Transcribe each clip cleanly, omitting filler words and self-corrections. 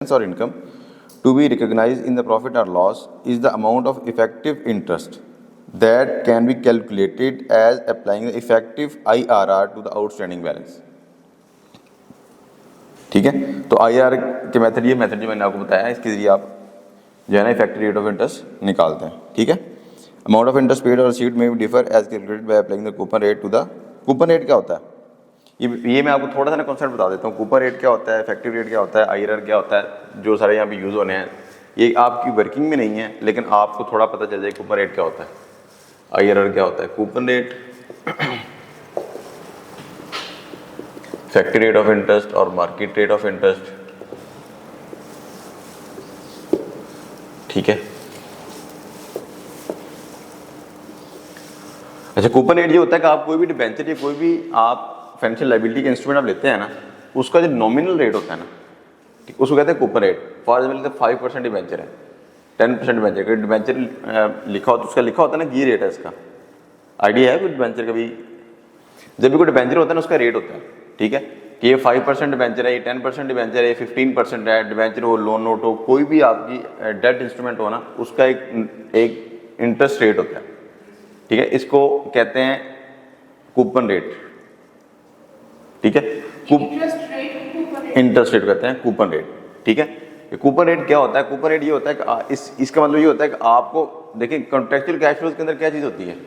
or income to be recognized in the profit or loss is the amount of effective interest that can be calculated as applying the effective IRR to the outstanding balance. ठीक है, तो IRR के method, ये method जो मैंने आपको बताया है, इसके जरिए आप जो है ना इफेक्टिव रेट ऑफ इंटरेस्ट निकालते हैं. ठीक है, अमाउंट ऑफ इंटरेस्ट पेड और रिसीव्ड में भी differ as calculated by applying the coupon rate to the. Coupon rate क्या होता है, ये मैं आपको थोड़ा सा ना कॉन्सेप्ट बता देता हूँ. कूपन रेट क्या होता है, इफेक्टिव रेट क्या होता है, IRR क्या होता है, जो सारे यहाँ पे यूज़ होने हैं. ये आपकी वर्किंग में नहीं है, लेकिन आपको थोड़ा पता चल जाए कूपन रेट क्या होता है, IRR क्या होता है. Coupon rate, effective rate of interest और मार्केट रेट ऑफ इंटरेस्ट. ठीक है, अच्छा, कूपन रेट ये होता है कि आप कोई भी डिबेंचर या कोई भी आप फाइनेंशियल लायबिलिटी के इंस्ट्रूमेंट आप लेते हैं ना, उसका जो नॉमिनल रेट होता है ना, ठीक, उसको कहते हैं coupon rate. For example 5% debenture है, 10% डिबेंचर. कभी डिबेंचर लिखा हो तो उसका लिखा होता है ना, ये रेट है इसका. आइडिया है कोई डिबेंचर का भी, जब भी कोई डिबेंचर होता है ना उसका रेट होता है. ठीक है, कि ये 5% डिबेंचर है, ये 10% डिबेंचर है, 15% है. डिबेंचर हो, लोन नोट हो, कोई भी आपकी डेट इंस्ट्रूमेंट हो ना, उसका एक इंटरेस्ट रेट होता है. ठीक है, इसको कहते हैं कूपन रेट. ठीक है, इंटरेस्ट रेट कहते हैं कूपन रेट. ठीक है, ये कूपन रेट क्या होता है, कूपन रेट ये होता है कि इसका मतलब ये होता है कि आपको देखिए कॉन्ट्रेक्चुअल कैश फ्लोज के अंदर क्या चीज होती है,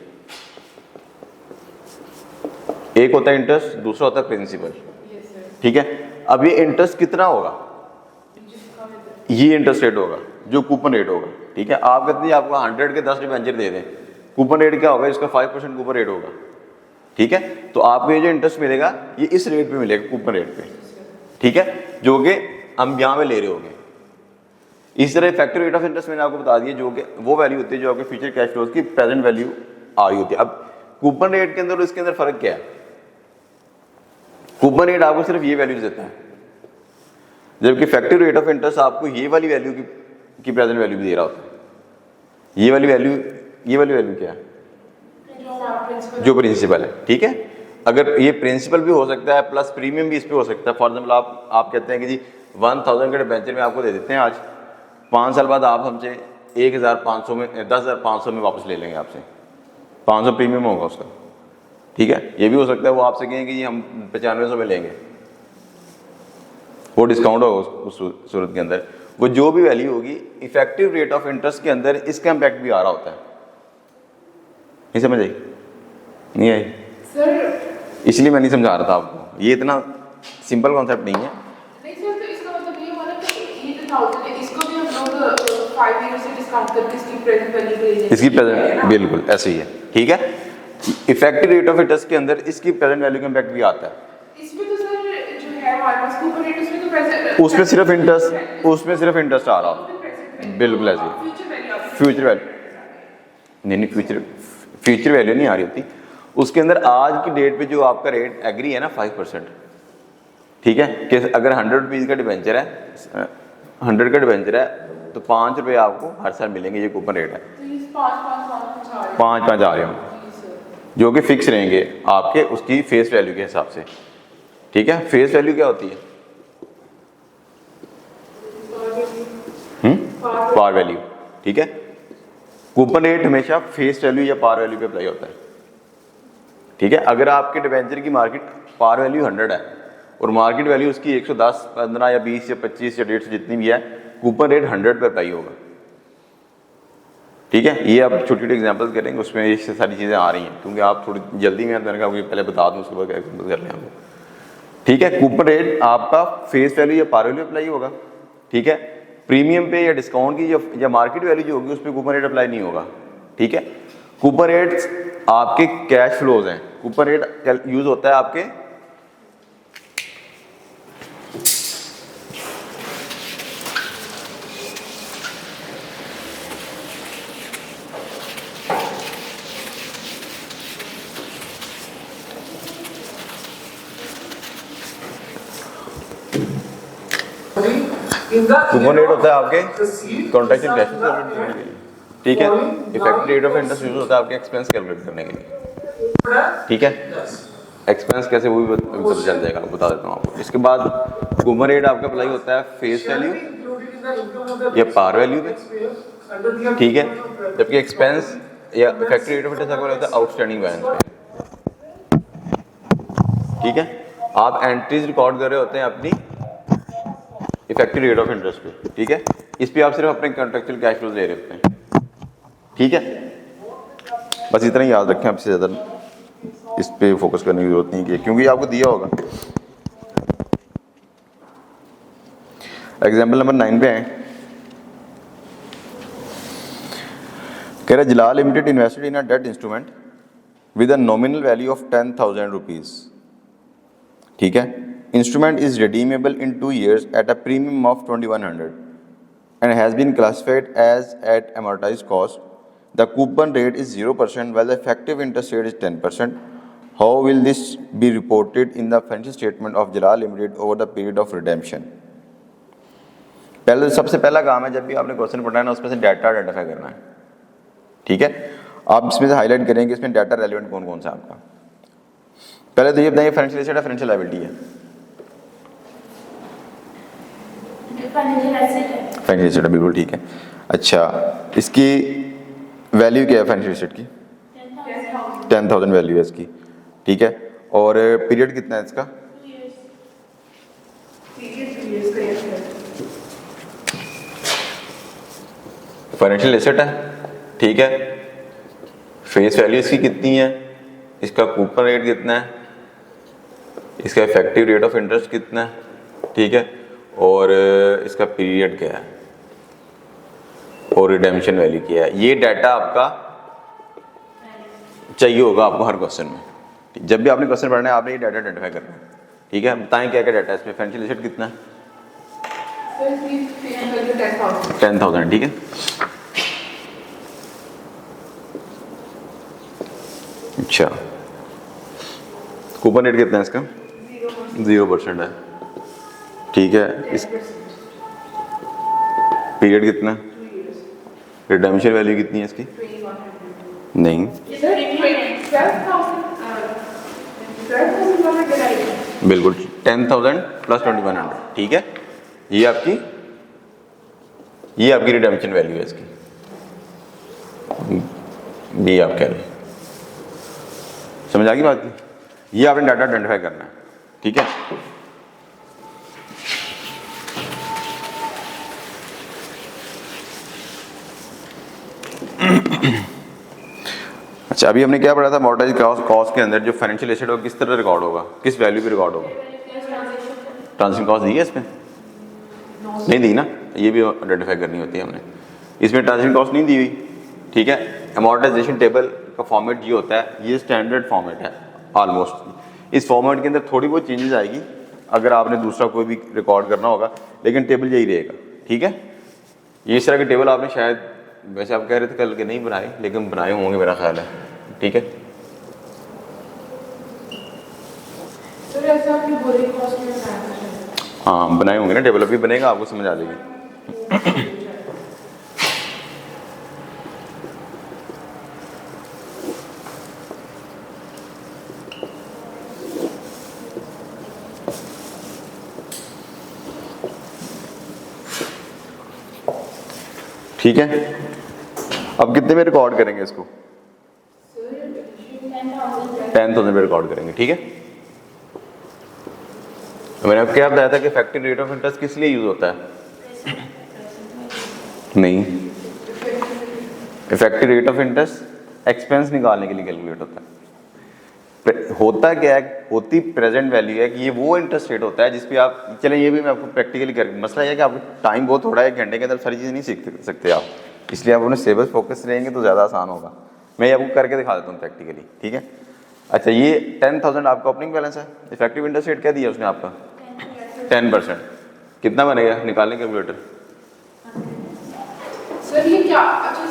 एक होता है इंटरेस्ट, दूसरा होता है प्रिंसिपल. ठीक है, अब ये इंटरेस्ट कितना होगा, ये इंटरेस्ट रेट होगा जो कूपन रेट होगा. ठीक है, आप कहते हैं आपको 100 के 10 डिबेंचर दे दें, कूपन रेट क्या होगा, इसका 5% कूपन रेट होगा. ठीक है, तो आपको ये जो इंटरेस्ट मिलेगा ये इस रेट पे मिलेगा, कूपन रेट पे. ठीक है, जो कि हम यहाँ पे ले रहे होंगे. इस तरह इफेक्टिव रेट ऑफ इंटरेस्ट मैंने आपको बता दिया, जो कि वो वैल्यू होती है जो आपके फ्यूचर कैश फ्लोज की प्रेजेंट वैल्यू आ रही होती है. अब कूपन रेट के अंदर और इसके अंदर फर्क क्या है, कूपन रेट आपको सिर्फ ये वैल्यू देता है, जबकि इफेक्टिव रेट ऑफ इंटरेस्ट आपको ये वाली वैल्यू की प्रेजेंट वैल्यू भी दे रहा होता है. ये वाली वैल्यू क्या है, जो प्रिंसिपल है. ठीक है, अगर ये प्रिंसिपल भी हो सकता है प्लस प्रीमियम भी इस पे हो सकता है. फॉर एग्जाम्पल आप कहते हैं कि जी 1000 के डिबेंचर में आपको दे देते हैं आज, 5 साल बाद आप हमसे 1500 में 10,500 में वापस ले लेंगे आपसे, 500 प्रीमियम होगा उसका. ठीक है, ये भी हो सकता है वो आपसे कहें कि हम 9500 में लेंगे, वो डिस्काउंट होगा उस सूरत के अंदर. वो जो भी वैल्यू होगी इफेक्टिव रेट ऑफ इंटरेस्ट के अंदर इसका इम्पैक्ट भी आ रहा होता है. नहीं समझ आई, नहीं आई सर, इसलिए मैं नहीं समझा रहा था आपको. ये इतना सिंपल कॉन्सेप्ट नहीं है. नहीं सर, तो इसका मतलब ये हुआ ना कि ये जो 1000 है इसको भी हम लोग 5 ईयर से डिस्काउंट करके इसकी प्रेजेंट वैल्यू ले लेंगे. इसकी प्रेजेंट बिल्कुल ऐसे ही है. ठीक है, इफेक्टिव रेट ऑफ इंटरेस्ट के अंदर इसकी प्रेजेंट वैल्यू का इम्पैक्ट भी आता है. इसमें तो सर जो है हमारे पास कूपन रेट, उसमें तो प्रेजेंट, उसमें सिर्फ इंटरेस्ट आ रहा है. बिल्कुल ऐसे ही फ्यूचर वैल्यू नहीं, फ्यूचर वैल्यू नहीं आ रही होती. उसके अंदर आज की डेट पे जो आपका रेट एग्री है ना 5%. ठीक है, कि अगर 100 रुपीज़ का डिबेंचर है, 100 का डिबेंचर है तो 5 रुपये आपको हर साल मिलेंगे. ये कूपन रेट है, 5 आ रहे होंगे जो कि फिक्स रहेंगे आपके उसकी फेस वैल्यू के हिसाब से. ठीक है, फेस वैल्यू क्या होती है, पार वैल्यू. ठीक है, कूपन रेट हमेशा फेस वैल्यू या पार वैल्यू पे अप्लाई होता है. ठीक है, अगर आपके डिबेंचर की मार्केट पार वैल्यू 100 है और मार्केट वैल्यू उसकी 110, 15 या 20 या 25 या 150 जितनी भी है, कूपन रेट 100 पे अप्लाई होगा. ठीक है, ये आप छोटी छोटी एग्जांपल्स करेंगे, उसमें ये सारी चीज़ें आ रही हैं, क्योंकि आप थोड़ी जल्दी में मैंने कहा पहले बता दूँ, उसके बाद एग्जाम्पल कर लें हम. ठीक है, कूपन रेट आपका फेस वैल्यू या पार वैल्यू अप्लाई होगा. ठीक है, प्रीमियम पे या डिस्काउंट की या मार्केट वैल्यू जो होगी उस पर कूपन रेट अप्लाई नहीं होगा. ठीक है, कूपन रेट आपके कैश फ्लोज हैं. कूपन रेट यूज होता है आपके कूपन रेट होता है आपके कॉन्ट्रैक्चुअल कैश फ्लो कैलकुलेट करने के लिए. ठीक है, effective rate of interest use होता है आपके एक्सपेंस कैलकुलेट करने के लिए. ठीक है, एक्सपेंस कैसे वो भी पता चल जाएगा, बता देता हूँ आपको. इसके बाद कूपन रेट आपका अप्लाई होता है फेस वैल्यू ये पार वैल्यू पे, ठीक है, जबकि एक्सपेंस या फैक्ट्री रेट ऑफ इंटरेस्ट आपको लगता है आउटस्टैंडिंग बैलेंस पे, ठीक है। आप एंट्रीज रिकॉर्ड कर रहे होते हैं अपनी इफेक्टिव रेट ऑफ इंटरेस्ट पे, ठीक है। इस पे आप सिर्फ अपने कॉन्ट्रेक्चुअल कैश फ्लोज ले रहे होते हैं, ठीक है। बस इतना ही याद रखें, आपसे ज़्यादा इस पे फोकस करने की जरूरत नहीं है क्योंकि आपको दिया होगा। एग्जाम्पल नंबर 9 पे आए, कह रहा Jalal limited invested in a debt instrument with a nominal value of 10,000 rupees, ठीक है। Instrument is redeemable in 2 years at a premium of 2100 and has been classified as at amortized cost. The coupon rate is 0% while the effective interest rate is 10%. How will this be reported in the financial statement of Jalal Limited over the period of redemption? पहले सबसे पहला काम है, जब भी आपने question पढ़ना है ना, उसमें से डाटा आइडेंटिफाई करना है, ठीक है। आप इसमें से हाईलाइट करेंगे इसमें डाटा रेलिवेंट कौन कौन सा आपका। पहले तो ये बताइए फाइनेंशियल एसेट है फाइनेंशियल लायबिलिटी है? फाइनेंशियल एसेट है, बिल्कुल ठीक है। अच्छा, इसकी वैल्यू क्या है फाइनेंशियल एसेट की? 10,000 वैल्यू है इसकी, ठीक है। और पीरियड कितना है इसका? फाइनेंशियल एसेट है, ठीक है। फेस वैल्यू इसकी कितनी है, इसका कूपन रेट कितना है, इसका इफेक्टिव रेट ऑफ इंटरेस्ट कितना है, ठीक है। और इसका पीरियड क्या है और रिडेम्पशन वैल्यू क्या है। ये डाटा आपका चाहिए होगा आपको हर क्वेश्चन में। जब भी आपने क्वेश्चन पढ़ना है आपने ये डाटा आइडेंटिफाई करना है, ठीक है। बताएं क्या क्या डाटा है इसमें। फाइनेंशियल एसेट कितना है? 10,000, ठीक है। अच्छा, कूपन रेट कितना है इसका? 0% है, ठीक है। इस पीरियड कितना? रिडेम्पशन वैल्यू कितनी है इसकी? नहीं, बिल्कुल 10,000 प्लस 2100, ठीक है। ये आपकी रिडेम्पशन वैल्यू है इसकी, ये आप कह रहे हैं। समझ आ गई बात की? ये आपने डाटा आइडेंटिफाई करना है, ठीक है। अच्छा, अभी हमने क्या पढ़ा था अमॉर्टाइज्ड कॉस्ट के अंदर जो फाइनेंशियल एसेट होगा किस तरह रिकॉर्ड होगा, किस वैल्यू पे रिकॉर्ड होगा? ट्रांजिशन कॉस्ट दी है इसमें? नहीं दी ना, ये भी आइडेंटिफाई करनी होती है हमने। इसमें ट्रांजिशन कॉस्ट नहीं दी हुई, ठीक है। अमॉर्टाइजेशन टेबल का फॉर्मेट ये होता है, ये स्टैंडर्ड फॉर्मेट है ऑलमोस्ट। इस फॉर्मेट के अंदर थोड़ी बहुत चेंजेस आएगी अगर आपने दूसरा कोई भी रिकॉर्ड करना होगा, लेकिन टेबल यही रहेगा, ठीक है। ये इस तरह के टेबल आपने शायद, वैसे आप कह रहे थे कल के नहीं बनाए, लेकिन बनाए होंगे मेरा ख्याल है, ठीक है। हाँ बनाए होंगे ना टेबल, अभी बनेगा आपको समझ आ जाएगी। ठीक है, अब कितने में रिकॉर्ड करेंगे इसको? 10,000 में रिकॉर्ड करेंगे, ठीक है। मैंने आपको क्या बताया था कि इफेक्टिव रेट ऑफ इंटरेस्ट किस लिए यूज होता है? नहीं, effective rate of interest expense निकालने के लिए कैलकुलेट होता है। होता क्या है, होती प्रेजेंट वैल्यू है कि ये वो इंटरेस्ट रेट होता है जिस पे आप, चलें ये भी मैं आपको प्रैक्टिकली कर, मसला ये है कि आपको टाइम बहुत थोड़ा है, 1 घंटे के अंदर सारी चीज़ें नहीं सीख सकते आप, इसलिए आप अपने सिलेबस फोकस रहेंगे तो ज़्यादा आसान होगा। मैं ये आपको करके दिखा देता हूँ प्रैक्टिकली, ठीक है। अच्छा, ये 10,000 आपका ओपनिंग बैलेंस है, इफेक्टिव इंटरेस्ट रेट क्या दिया उसने आपका? 10%। कितना बनेगा, निकालने कैलकुलेटर? सर ये क्या, अच्छा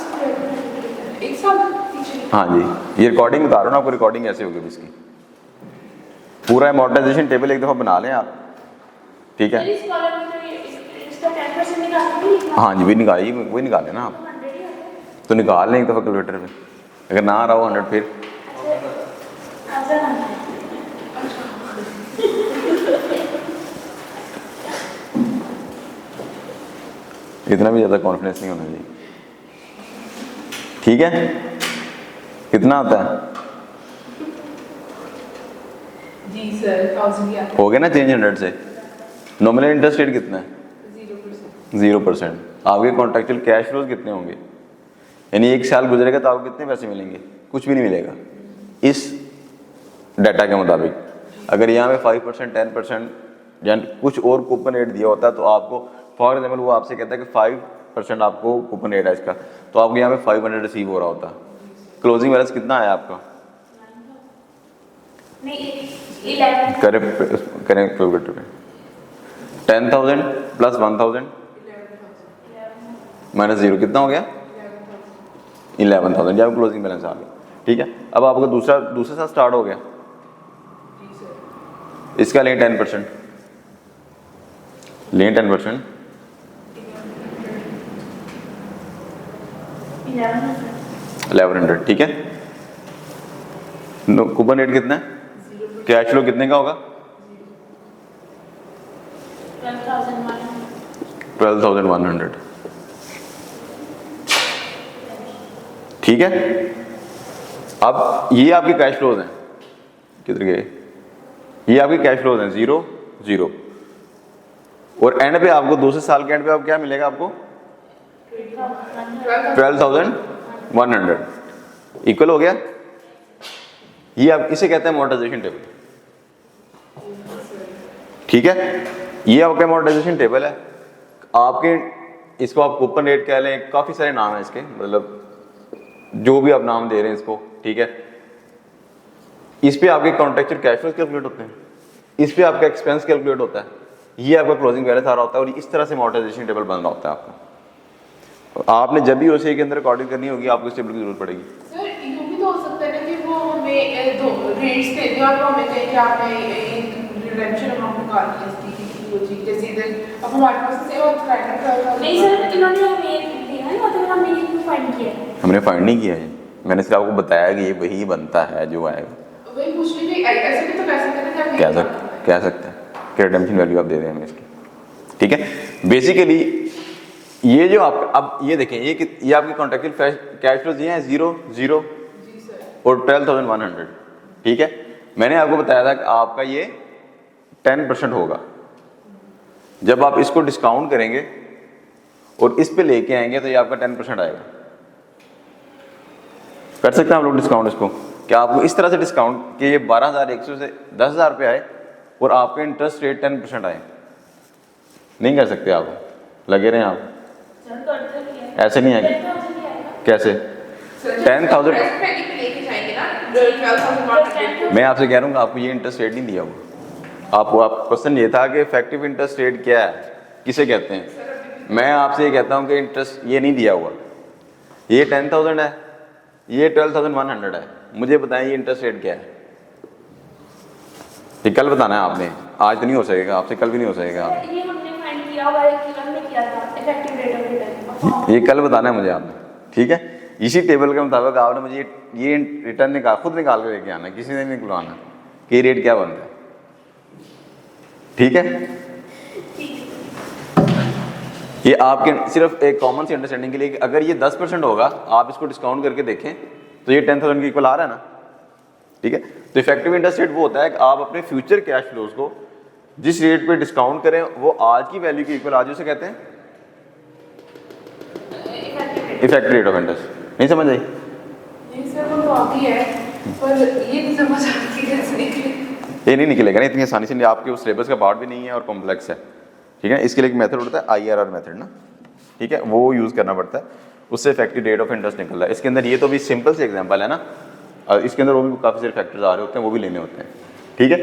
एक साल? हाँ जी, ये रिकॉर्डिंग बता रहा हूँ ना आपको, रिकॉर्डिंग ऐसे होगी इसकी। पूरा अमॉर्टाइजेशन टेबल एक दफ़ा बना लें आप, ठीक है। हाँ जी, वही निकालिए, वही निकाल लेना आप, तो निकाल लें एक दफ़ा कैलकुलेटर में। अगर ना आ रहा हो 100 फिर इतना भी ज़्यादा कॉन्फिडेंस नहीं होना चाहिए। ठीक है, कितना आता है? जी सर 1000 या हो गया ना चेंज 100 से। नॉमिनल इंटरेस्ट रेट कितना है? 0%। 0%। आपके कॉन्ट्रेक्चुअल कैश फ्लोज कितने होंगे? यानी 1 साल गुजरेगा तो आपको कितने पैसे मिलेंगे? कुछ भी नहीं मिलेगा इस डाटा के मुताबिक। अगर यहाँ पे 5%, 10% या कुछ और कूपन रेट दिया होता है तो आपको, फॉर एग्जाम्पल वो आपसे कहता है कि 5% आपको कूपन रेट है इसका, तो आपको यहाँ पे 500 रिसीव हो रहा होता। क्लोजिंग बैलेंस कितना आया आपका? करें 10,000 प्लस 1,000 माइनस 0 कितना हो गया? 11,000। जब क्लोजिंग बैलेंस आ गया। ठीक है, अब आपका दूसरे साल स्टार्ट हो गया। इसका लें 10%, लें 10%, 1100। ठीक है, कूपन रेट कितना है? कैश फ्लो कितने का होगा? 12,100। ठीक है, अब ये आपके कैश फ्लोज हैं। किधर गए? ये आपके कैश फ्लोज हैं 0, 0। और एंड पे आपको दूसरे साल के एंड पे आप क्या मिलेगा आपको? 12,100 इक्वल हो गया। ये आप इसे कहते हैं अमोर्टाइजेशन टेबल। ठीक है, ये आपका अमोर्टाइजेशन टेबल है। आपके इसको आप कूपन रेट कह लें, काफी सारे नाम है इसके, मतलब जो भी आप नाम दे रहे हैं इसको। ठीक है, इस पे आपके कॉन्ट्रेक्चुअल कैश फ्लो कैलकुलेट होते हैं, इस पे आपका एक्सपेंस कैलकुलेट होता है, ये आपका क्लोजिंग बैलेंस आ रहा होता है, और इस तरह से अमोर्टाइजेशन टेबल बन रहा होता है आपका। आपने जब भी ओसीए के अंदर रिकॉर्डिंग करनी होगी आपको इस टेबल की जरूरत पड़ेगी। सर यूँ भी तो हो सकता है ना कि वो हमें दो रेट्स देते हैं और वो हमें कहें कि आपने रिडेम्पशन अमाउंट निकालनी है इसकी वो चीज़, जैसे इधर अब हमारे पास से और नहीं सर, इन्होंने हमें दिया है, मतलब हमने ये फाइंड किया है। हमने फाइंड नहीं किया है, मैंने सिर्फ आपको बताया कि ये वही बनता है जो आएगा। वही पूछ रही थी, ऐसे भी तो कह सकते हैं कि कह सकते हैं कि रिडेम्पशन वैल्यू आप दे दें हमें इसकी। ठीक है, बेसिकली ये जो आप अब ये देखें, ये आपकी कॉन्ट्रेक्चुअल कैश फ्लोज ये हैं 0, 0 और 12,100। ठीक है, मैंने आपको बताया था कि आपका ये 10% होगा। जब आप इसको डिस्काउंट करेंगे और इस पे लेके आएंगे तो ये आपका 10% आएगा। कर सकते हैं आप लोग डिस्काउंट इसको, क्या आपको इस तरह से डिस्काउंट कि ये 12,100 से 10,000 पे आए और आपका इंटरेस्ट रेट 10% आए? नहीं कर सकते आप, लगे रहे आप, ऐसे नहीं आएगा। कैसे? 10,000 मैं आपसे कह रहा हूँ आपको ये इंटरेस्ट रेट नहीं दिया हुआ। आपको क्वेश्चन ये था कि इफेक्टिव इंटरेस्ट रेट क्या है, किसे कहते हैं। मैं आपसे ये कहता हूँ कि इंटरेस्ट ये नहीं दिया हुआ, ये 10,000 है, ये 12,100 है, मुझे बताएं ये इंटरेस्ट रेट क्या है। ये कल बताना है आपने, आज तो नहीं हो सकेगा आपसे, कल भी नहीं हो सकेगा। ये हमने फाइंड किया हुआ है कि हमने किया था इफेक्टिव रेट ऑफ रिटर्न। ये कल बताना है मुझे आपने। ठीक है, इसी टेबल के मुताबिक आपने मुझे ये रिटर्न खुद निकाल के लेके आना, किसी ने नहीं निकलवाना कि रेट क्या बनता है। ठीक है, ये आपके सिर्फ एक कॉमन सी अंडरस्टैंडिंग के लिए कि अगर ये 10% होगा, आप इसको डिस्काउंट करके देखें तो ये 10,000 के इक्वल आ रहा है ना। ठीक है, तो इफेक्टिव इंटरेस्ट रेट वो होता है कि आप अपने फ्यूचर कैश फ्लोज को जिस रेट पे डिस्काउंट करें वो आज की वैल्यू के इक्वल, आज उसे कहते हैं इफेक्टिव रेट ऑफ इंटरेस्ट। नहीं समझ आई? नहीं सर, वो तो आती है पर ये नहीं समझ आती कैसे निकले। ये नहीं निकलेगा ना इतनी आसानी से, आपके उस सिलेबस का पार्ट भी नहीं है और कॉम्प्लेक्स है। ठीक है, इसके लिए एक मेथड होता है IRR मेथड ना। ठीक है, वो यूज़ करना पड़ता है, उससे इफेक्टिव रेट ऑफ इंटरेस्ट निकल रहा है। इसके अंदर ये तो भी सिंपल से एग्जांपल है ना, और इसके अंदर वो भी काफ़ी सारे फैक्टर्स आ रहे होते हैं, वो भी लेने होते हैं। ठीक है,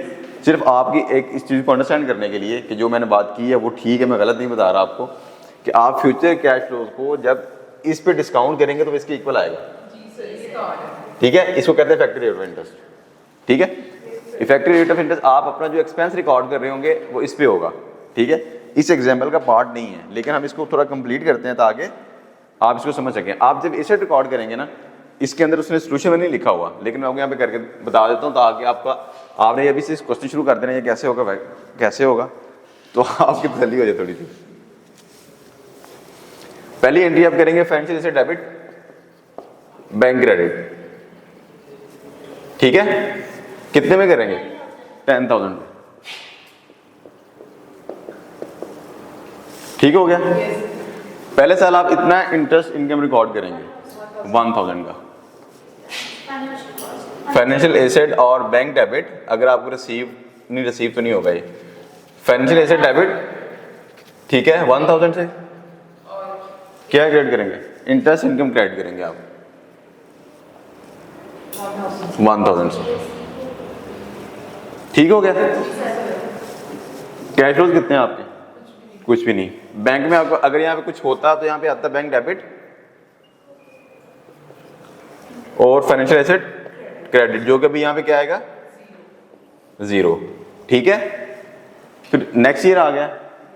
सिर्फ आपकी एक इस चीज़ को अंडरस्टैंड करने के लिए कि जो मैंने बात की है वो ठीक है, मैं गलत नहीं बता रहा आपको, कि आप फ्यूचर कैश फ्लोज को जब इस पे डिस्काउंट करेंगे तो इसके इक्वल आएगा। ठीक है, इसको कहते हैं इफेक्टिव रेट ऑफ इंटरेस्ट। ठीक है, इफेक्टिव रेट ऑफ इंटरेस्ट आप अपना जो एक्सपेंस रिकॉर्ड कर रहे होंगे वो इस पे होगा। ठीक है, इस एग्जाम्पल का पार्ट नहीं है, लेकिन हम इसको थोड़ा कंप्लीट करते हैं ताकि आप इसको समझ सकें। आप जब इसे रिकॉर्ड करेंगे ना, इसके अंदर उसने सोल्यूशन में नहीं लिखा हुआ, लेकिन मैं आपको यहाँ पे करके बता देता हूँ ताकि आपने अभी से क्वेश्चन शुरू कर देना, ये कैसे होगा कैसे होगा, तो आपकी तसल्ली हो जाए थोड़ी सी। पहली एंट्री आप करेंगे financial asset debit bank credit, ठीक है। कितने में करेंगे? 10,000। ठीक हो गया। पहले साल आप इतना इंटरेस्ट इनकम रिकॉर्ड करेंगे 1,000 का। फाइनेंशियल एसेट और बैंक डेबिट अगर आपको रिसीव तो नहीं होगा ये। फाइनेंशियल एसेट डेबिट, ठीक है, 1,000 से क्या क्रेडिट करेंगे? इंटरेस्ट इनकम क्रेडिट करेंगे आप 1,000 से। ठीक हो गया। कैश फ्लोज कितने हैं आपके? कुछ भी नहीं। बैंक में आपको अगर यहाँ पे कुछ होता तो यहाँ पे आता बैंक डेबिट और फाइनेंशियल एसेट क्रेडिट, जो कि भी यहाँ पे क्या आएगा? 0। ठीक है। फिर नेक्स्ट ईयर आ गया,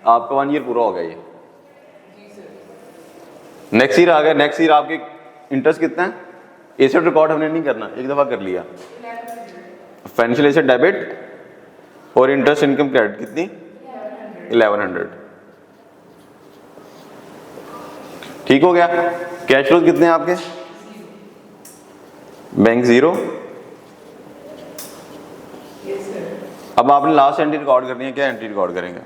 आपका 1 ईयर पूरा हो गया ये। नेक्स्ट ईयर आ गया, नेक्स्ट ईयर आपके इंटरेस्ट कितना है? एसेट रिकॉर्ड हमने नहीं करना, एक दफा कर लिया। फाइनेंशियल एसेट डेबिट और इंटरेस्ट इनकम क्रेडिट कितनी? 1100। ठीक हो गया। कैश फ्लोज कितने हैं आपके? बैंक 0। अब आपने लास्ट एंट्री रिकॉर्ड करनी है, क्या एंट्री रिकॉर्ड करेंगे?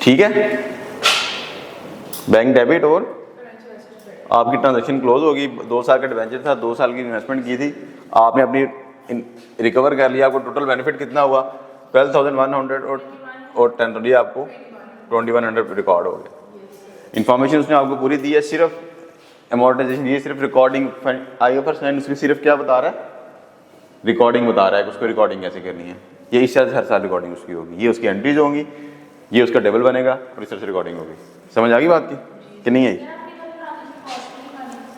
ठीक है। बैंक डेबिट और आपकी ट्रांजैक्शन क्लोज होगी। 2 साल का डिवेंचर था, 2 साल की इन्वेस्टमेंट की थी, आपने अपनी रिकवर कर लिया। आपको टोटल बेनिफिट कितना हुआ? 12,100 और 10 दिया आपको 2,100 रिकॉर्ड हो गया। इन्फॉर्मेशन उसने आपको पूरी दी है। सिर्फ अमोर्टाइजेशन, ये सिर्फ रिकॉर्डिंग IFRS 9 उसकी सिर्फ क्या बता रहा है? रिकॉर्डिंग बता रहा है कि उसको रिकॉर्डिंग कैसे करनी है। ये इस तरह से हर साल रिकॉर्डिंग उसकी होगी। ये उसकी एंट्रीज होंगी, ये उसका टेबल बनेगा और इस तरह से रिकॉर्डिंग होगी। समझ आ गई बात की कि नहीं आई?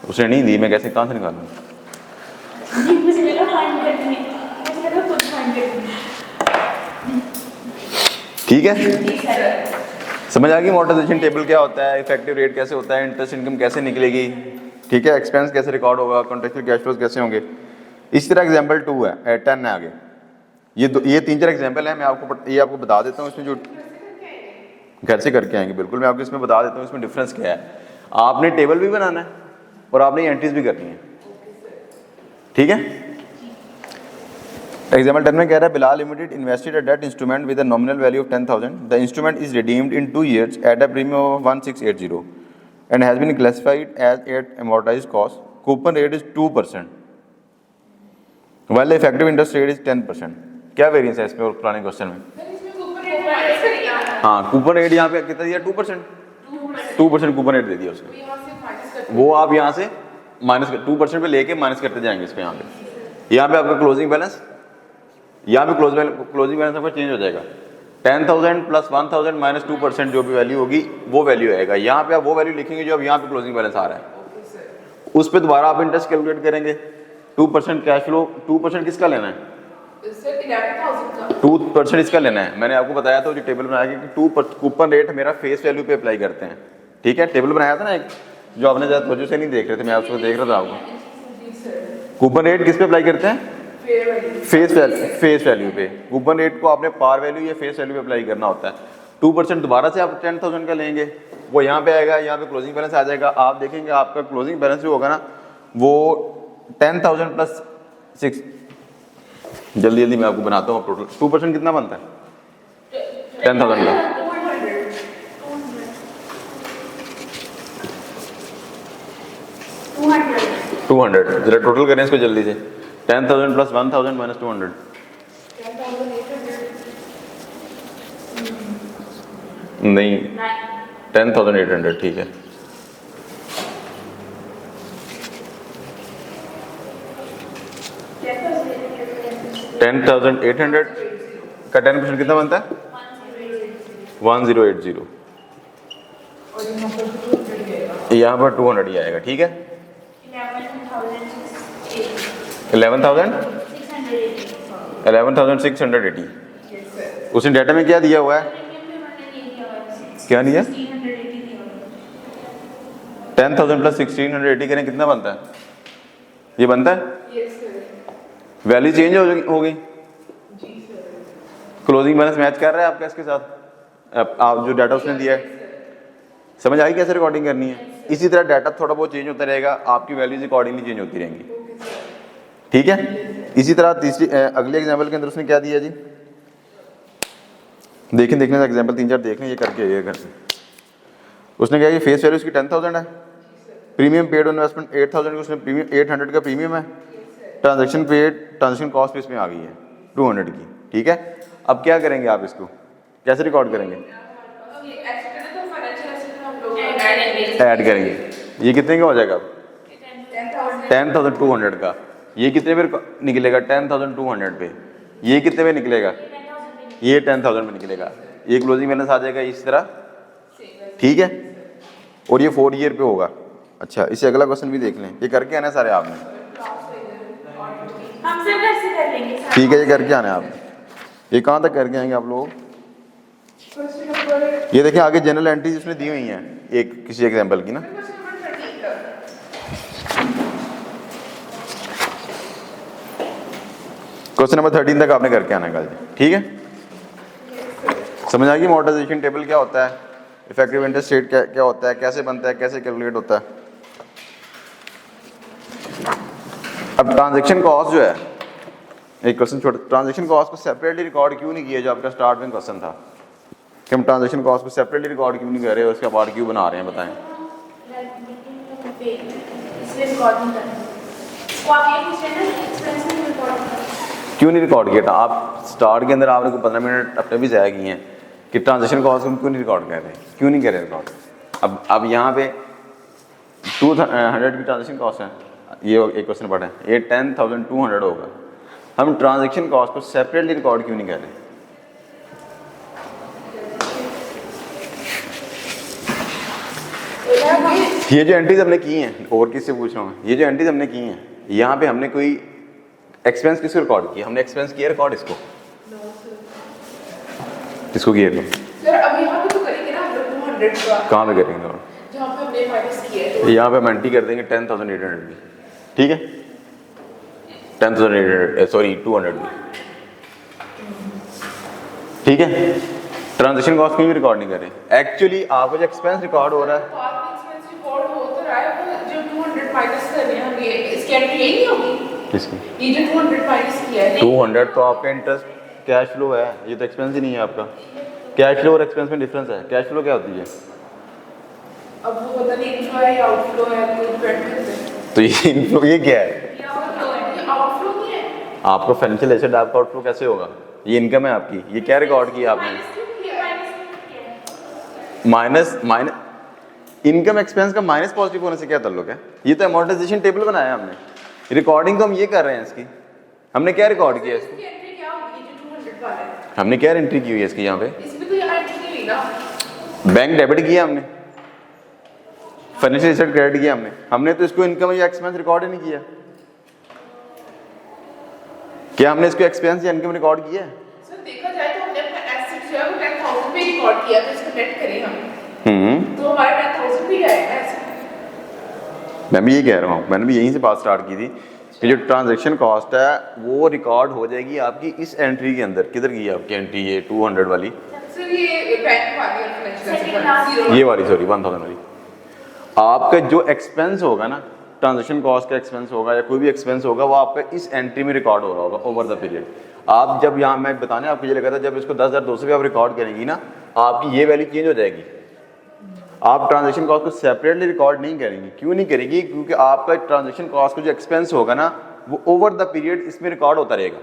उसने नहीं दी, मैं कैसे कहाँ से निकालूँ? ठीक है। समझ आ गई अमोर्टाइजेशन टेबल क्या होता है, इफेक्टिव रेट कैसे होता है, इंटरेस्ट इनकम कैसे निकलेगी, ठीक है, एक्सपेंस कैसे रिकॉर्ड होगा, कॉन्ट्रैक्चुअल कैश फ्लोज कैसे होंगे। इस तरह एग्जांपल 2 है, 10 है आगे। ये 3-4 एग्जांपल है, मैं आपको बता देता हूँ इसमें जो घर से करके आएंगे। बिल्कुल मैं आपको इसमें बता देता हूँ इसमें डिफरेंस क्या है। आपने टेबल भी बनाना है और आपने एंट्रीज भी करनी है, ठीक है। एग्जाम्पल 10 में कह रहा है Bilal limited invested a debt instrument with a nominal value of 10,000। The instrument is redeemed in 2 years at a premium of 1680 and has been classified as at amortized cost. Coupon rate is 2% while the effective interest rate is 10%। क्या variance है इसमें और पुराने question में? हाँ, coupon rate यहाँ पे कितना दिया? 2% कूपन रेट दे दिया उसने। वो आप यहाँ से माइनस 2% पे लेके माइनस करते जाएंगे इसको। यहाँ पे आपका क्लोजिंग बैलेंस, यहाँ पे क्लोजिंग बैलेंस आपका चेंज हो जाएगा। 10,000 प्लस 1,000 माइनस 2% जो भी वैल्यू होगी वो वैल्यू आएगा। यहाँ पे आप वो वैल्यू लिखेंगे जो अब यहाँ पे क्लोजिंग बैलेंस आ रहा है, उस पर दोबारा आप इंटरेस्ट कैलकुलेट करेंगे। 2% कैश फ्लो, 2% किसका लेना है? 2% इसका लेना है। मैंने आपको बताया था जो टेबल बनाया कि 2% कूपन रेट मेरा फेस वैल्यू पे अप्लाई करते हैं, ठीक है। टेबल बनाया था ना एक, जो आपने ज़्यादा तवज्जो से नहीं देख रहे थे, मैं आपको देख रहा था। आपको कूपन रेट किस पे अप्लाई करते हैं? फेस वैल्यू पे। कूपन रेट को आपने पार वैल्यू या फेस वैल्यू पे अप्लाई करना होता है। 2% दोबारा से आप 10,000 का लेंगे, वो यहाँ पे आएगा, यहाँ पे क्लोजिंग बैलेंस आ जाएगा। आप देखेंगे आपका क्लोजिंग बैलेंस जो होगा ना वो 10,000 प्लस 6, जल्दी मैं आपको बनाता हूँ टोटल। 2% कितना बनता है 10,000 का? 200। जरा टोटल करें इसको जल्दी से। 10,000 प्लस 1,000 माइनस 200, नहीं 10,800, ठीक है। $10,800 का 10% कितना बनता है? 1080। यहाँ पर 200 ही आएगा, ठीक है। 11,680। उसने डाटा में क्या दिया हुआ है? क्या दिया? 10,000 प्लस 1680 करें कितना बनता है? ये बनता है? वैल्यू चेंज हो गई। क्लोजिंग बैलेंस मैच कर रहा है आपका इसके साथ? आप जो डाटा उसने दिया है, समझ आई कैसे रिकॉर्डिंग करनी है। इसी तरह डाटा थोड़ा बहुत चेंज होता रहेगा, आपकी वैल्यूज अकॉर्डिंगली चेंज होती रहेंगी, ठीक है। इसी तरह तीसरी अगले एग्जाम्पल के अंदर उसने क्या दिया जी, देखने का एग्जाम्पल 3-4 देख लें, ये करके आइए घर से। उसने कहा कि फेस वैल्यू उसकी 10,000 है, प्रीमियम पेड इन्वेस्टमेंट 8,000 की, उसने प्रीमियम 800 का प्रीमियम है, ट्रांजेक्शन पेड ट्रांजेक्शन कॉस्ट इसमें आ गई है 200 की, ठीक है। अब क्या करेंगे आप, इसको कैसे रिकॉर्ड करेंगे, ऐड करेंगे। ये कितने का हो जाएगा अब, 10,200 का। ये कितने पे निकलेगा, 10,200 पे। ये कितने पे निकलेगा, ये 10,000 में निकलेगा। ये क्लोजिंग बैलेंस आ जाएगा इस तरह, ठीक है। और ये 4 ईयर पे होगा। अच्छा, इससे अगला क्वेश्चन भी देख लें, ये करके आना सारे आपने, हम सब घर से कर लेंगे। ठीक है। ये करके आना है आपने, ये कहाँ तक करके आएंगे आप लोग। ये देखिए आगे जनरल एंट्रीज उसने दी हुई हैं, एक किसी एग्जाम्पल की ना। क्वेश्चन नंबर 13 तक आपने करके आना है कल, ठीक है। समझ आएगी अमोर्टाइजेशन टेबल क्या होता है, इफेक्टिव इंटरेस्ट रेट क्या होता है, कैसे बनता है, कैसे कैलकुलेट होता है। अब ट्रांजैक्शन कॉस्ट जो है, एक क्वेश्चन छोटा, ट्रांजैक्शन कॉस्ट को सेपरेटली रिकॉर्ड क्यों नहीं किया, जो आपका स्टार्ट में क्वेश्चन था कि हम ट्रांजैक्शन कॉस्ट को सेपरेटली रिकॉर्ड क्यों नहीं कर रहे, उसका पार्ट क्यों बना रहे हैं, बताएं। इसलिए रिकॉर्डिंग करना वो आप ये पूछ रहे हैं ना, एक्सपेंस में रिकॉर्ड करना क्यों नहीं रिकॉर्ड किया था। आप स्टार्ट के अंदर आपने को 15 मिनट अपने भी ज़ाया किए हैं कि ट्रांजैक्शन कॉस्ट हम क्यों नहीं रिकॉर्ड कर रहे, क्यों नहीं कर रहे रिकॉर्ड। अब यहाँ पे 200 की ट्रांजैक्शन कॉस्ट है, ये एक क्वेश्चन पढ़ा है, ये 10,200 होगा। हम ट्रांजैक्शन कॉस्ट को सेपरेटली रिकॉर्ड क्यों नहीं कर रहे। ये जो एंट्रीज हमने की हैं, और किससे पूछ रहा हूँ, ये जो एंट्रीज हमने की हैं, यहाँ पे हमने कोई एक्सपेंस किसको रिकॉर्ड किया, हमने एक्सपेंस किया रिकॉर्ड इसको, किसको किया सर अब यहाँ पे तो करेंगे ना हम लोग 200 का, कहाँ पे करेंगे, और जहाँ पे हमने माइनस किया है तो यहाँ पे हम एंट्री कर देंगे 10,800 की, ठीक है। 10,800 सॉरी 200 की, ठीक है। ट्रांजैक्शन कॉस्ट क्यों रिकॉर्ड नहीं कर रहे। एक्चुअली आपको जो एक्सपेंस रिकॉर्ड हो रहा है, बाद में एक्सपेंस रिकॉर्ड हो तो रहा है, वो जो 200 माइनस कर रहे हैं हम, ये इसकी एंट्री यही नहीं होगी, किसकी ये जो 200 माइनस किया है 200 तो आपका इंटरेस्ट कैश फ्लो है, ये तो एक्सपेंस ही नहीं है आपका। कैश फ्लो और एक्सपेंस में डिफरेंस है। कैश फ्लो क्या होती है, अब वो पता नहीं इनफ्लो है या आउटफ्लो है, कोई डिपेंड करता है। तो ये इनफ्लो, ये क्या है, ये आउटफ्लो नहीं है, आपको फाइनेंशियल एसेट आपका आउटफ्लो कैसे होगा, ये इनकम है आपकी, ये क्या रिकॉर्ड किया आपने, माइनस इनकम एक्सपेंस का माइनस पॉजिटिव होने से क्या ताल्लुक है। ये तो अमोर्टाइजेशन टेबल बनाया हमने, रिकॉर्डिंग तो हम ये कर रहे हैं इसकी। हमने क्या रिकॉर्ड किया इसकी, इसकी एंट्री क्या होगी, ये जो 200 वाला है हमने क्या एंट्री की हुई है इसकी, यहाँ पे इसमें तो यहाँ एंट्री नहीं हुई ना। बैंक डेबिट किया हमने, फाइनेंशियल एसेट क्रेडिट किया हमने तो इसको इनकम या एक्सपेंस रिकॉर्ड ही नहीं किया। क्या हमने इसको एक्सपेंस या इनकम रिकॉर्ड किया है। सर देखा जाए तो हमने अपना एसेट जो है वो 10,000 पे रिकॉर्ड किया, तो इसको नेट करें हम तो हमारा 10,000 भी आएगा ऐसे। मैं भी यही कह रहा हूँ, मैंने भी यहीं से बात स्टार्ट की थी कि जो ट्रांजैक्शन कॉस्ट है वो रिकॉर्ड हो जाएगी आपकी इस एंट्री के अंदर। किधर की है आपकी एंट्री, ये 200 वाली, सर ये बैंक वाली और फाइनेंशियल ये वाली, सॉरी 1000 वाली। आपका जो एक्सपेंस होगा ना, ट्रांजैक्शन कॉस्ट का एक्सपेंस होगा या कोई भी एक्सपेंस होगा, वो आपका इस एंट्री में रिकॉर्ड हो रहा होगा ओवर द पीरियड। आप जब यहाँ मैं बताने आपको ये लगा था, जब इसको 10,200 पे आप रिकॉर्ड करेंगी ना, आपकी ये वैल्यू चेंज हो जाएगी। आप ट्रांजैक्शन कॉस्ट को सेपरेटली रिकॉर्ड नहीं करेंगी। क्यों नहीं करेंगी, क्योंकि आपका ट्रांजैक्शन कॉस्ट का जो एक्सपेंस होगा ना, वो ओवर द पीरियड इसमें रिकॉर्ड होता रहेगा।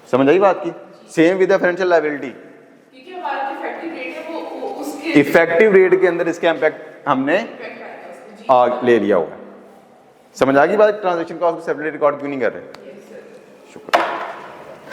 समझ आई बात की। सेम विद फाइनेंशियल लायबिलिटी, क्योंकि हमारा जो इफेक्टिव रेट है वो उसके इफेक्टिव रेट के अंदर इसका इम्पैक्ट हमने ले लिया होगा। समझ आ गई बात। ट्रांजैक्शन कॉस्ट को सेपरेटली रिकॉर्ड क्यों नहीं कर रहे। शुक्रिया।